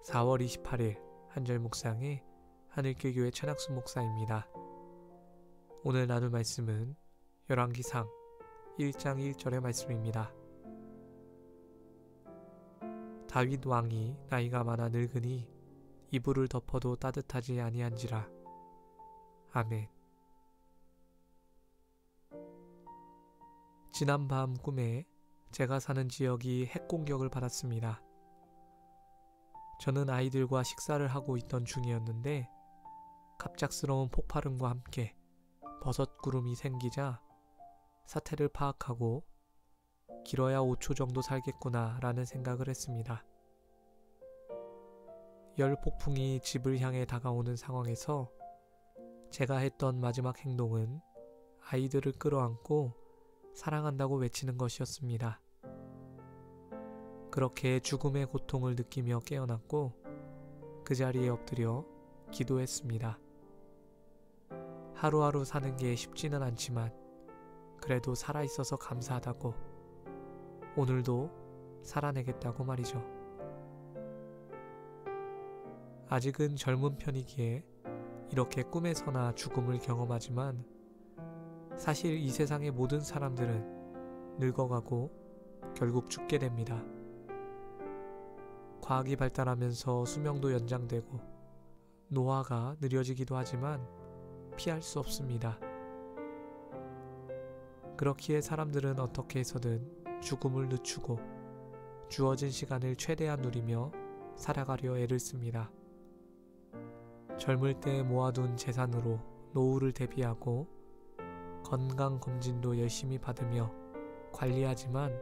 4월 28일 한절 묵상의 하늘길교회 최낙순 목사입니다. 오늘 나눌 말씀은 열왕기상 1장 1절의 말씀입니다. 다윗 왕이 나이가 많아 늙으니 이불을 덮어도 따뜻하지 아니한지라. 아멘. 지난밤 꿈에 제가 사는 지역이 핵 공격을 받았습니다. 저는 아이들과 식사를 하고 있던 중이었는데 갑작스러운 폭발음과 함께 버섯 구름이 생기자 사태를 파악하고 길어야 5초 정도 살겠구나 라는 생각을 했습니다. 열폭풍이 집을 향해 다가오는 상황에서 제가 했던 마지막 행동은 아이들을 끌어안고 사랑한다고 외치는 것이었습니다. 그렇게 죽음의 고통을 느끼며 깨어났고 그 자리에 엎드려 기도했습니다. 하루하루 사는 게 쉽지는 않지만 그래도 살아있어서 감사하다고, 오늘도 살아내겠다고 말이죠. 아직은 젊은 편이기에 이렇게 꿈에서나 죽음을 경험하지만 사실 이 세상의 모든 사람들은 늙어가고 결국 죽게 됩니다. 과학이 발달하면서 수명도 연장되고 노화가 느려지기도 하지만 피할 수 없습니다. 그렇기에 사람들은 어떻게 해서든 죽음을 늦추고 주어진 시간을 최대한 누리며 살아가려 애를 씁니다. 젊을 때 모아둔 재산으로 노후를 대비하고 건강검진도 열심히 받으며 관리하지만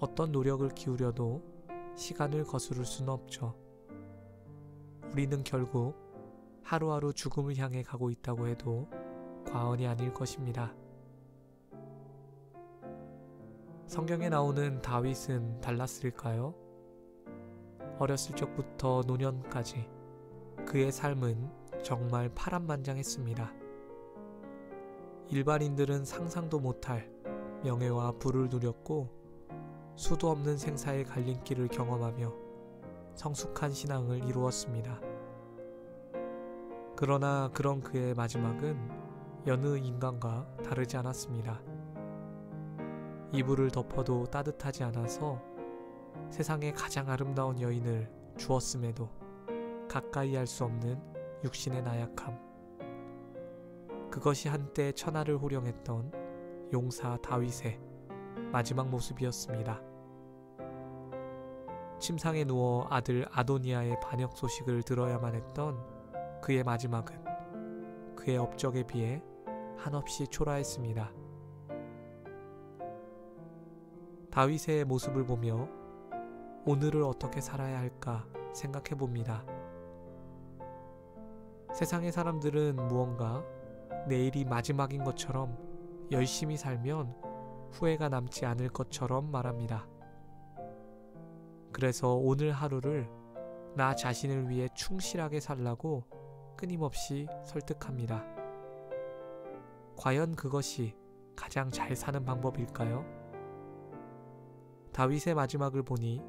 어떤 노력을 기울여도 시간을 거스를 수는 없죠. 우리는 결국 하루하루 죽음을 향해 가고 있다고 해도 과언이 아닐 것입니다. 성경에 나오는 다윗은 달랐을까요? 어렸을 적부터 노년까지 그의 삶은 정말 파란만장했습니다. 일반인들은 상상도 못할 명예와 부를 누렸고 수도 없는 생사의 갈림길을 경험하며 성숙한 신앙을 이루었습니다. 그러나 그런 그의 마지막은 여느 인간과 다르지 않았습니다. 이불을 덮어도 따뜻하지 않아서 세상의 가장 아름다운 여인을 주었음에도 가까이 할 수 없는 육신의 나약함. 그것이 한때 천하를 호령했던 용사 다윗의 마지막 모습이었습니다. 침상에 누워 아들 아도니아의 반역 소식을 들어야만 했던 그의 마지막은 그의 업적에 비해 한없이 초라했습니다. 다윗의 모습을 보며 오늘을 어떻게 살아야 할까 생각해 봅니다. 세상의 사람들은 무언가 내일이 마지막인 것처럼 열심히 살면 후회가 남지 않을 것처럼 말합니다. 그래서 오늘 하루를 나 자신을 위해 충실하게 살라고 끊임없이 설득합니다. 과연 그것이 가장 잘 사는 방법일까요? 다윗의 마지막을 보니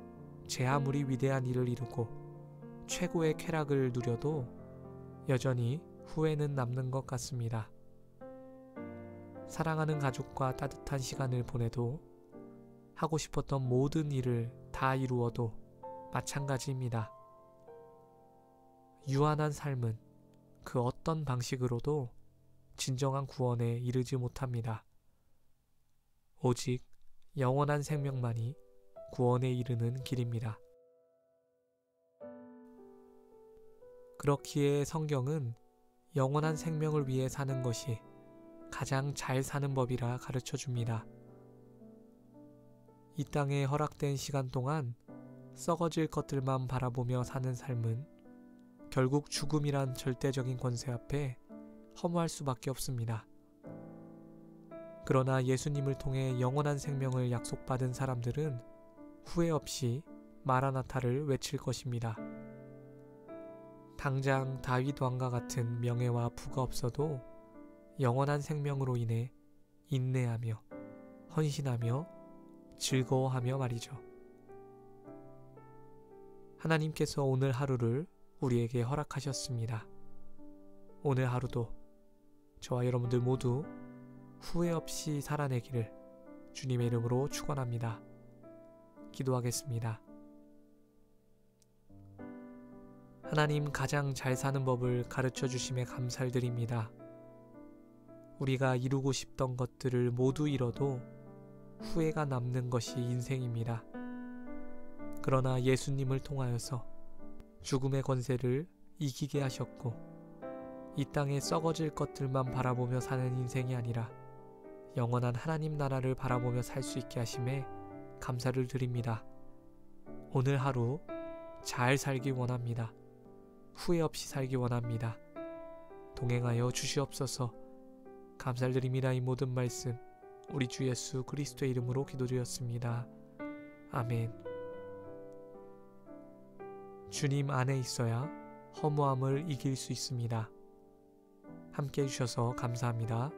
제 아무리 위대한 일을 이루고 최고의 쾌락을 누려도 여전히 후회는 남는 것 같습니다. 사랑하는 가족과 따뜻한 시간을 보내도 하고 싶었던 모든 일을 다 이루어도 마찬가지입니다. 유한한 삶은 그 어떤 방식으로도 진정한 구원에 이르지 못합니다. 오직 영원한 생명만이 구원에 이르는 길입니다. 그렇기에 성경은 영원한 생명을 위해 사는 것이 가장 잘 사는 법이라 가르쳐 줍니다. 이 땅에 허락된 시간 동안 썩어질 것들만 바라보며 사는 삶은 결국 죽음이란 절대적인 권세 앞에 허무할 수밖에 없습니다. 그러나 예수님을 통해 영원한 생명을 약속받은 사람들은 후회 없이 마라나타를 외칠 것입니다. 당장 다윗 왕과 같은 명예와 부가 없어도 영원한 생명으로 인해 인내하며 헌신하며 즐거워하며 말이죠. 하나님께서 오늘 하루를 우리에게 허락하셨습니다. 오늘 하루도 저와 여러분들 모두 후회 없이 살아내기를 주님의 이름으로 축원합니다. 기도하겠습니다. 하나님, 가장 잘 사는 법을 가르쳐 주심에 감사를 드립니다. 우리가 이루고 싶던 것들을 모두 이뤄도 후회가 남는 것이 인생입니다. 그러나 예수님을 통하여서 죽음의 권세를 이기게 하셨고 이 땅에 썩어질 것들만 바라보며 사는 인생이 아니라 영원한 하나님 나라를 바라보며 살 수 있게 하심에 감사를 드립니다. 오늘 하루 잘 살기 원합니다. 후회 없이 살기 원합니다. 동행하여 주시옵소서. 감사를 드립니다. 이 모든 말씀 우리 주 예수 그리스도의 이름으로 기도드렸습니다. 아멘. 주님 안에 있어야 허무함을 이길 수 있습니다. 함께 해주셔서 감사합니다.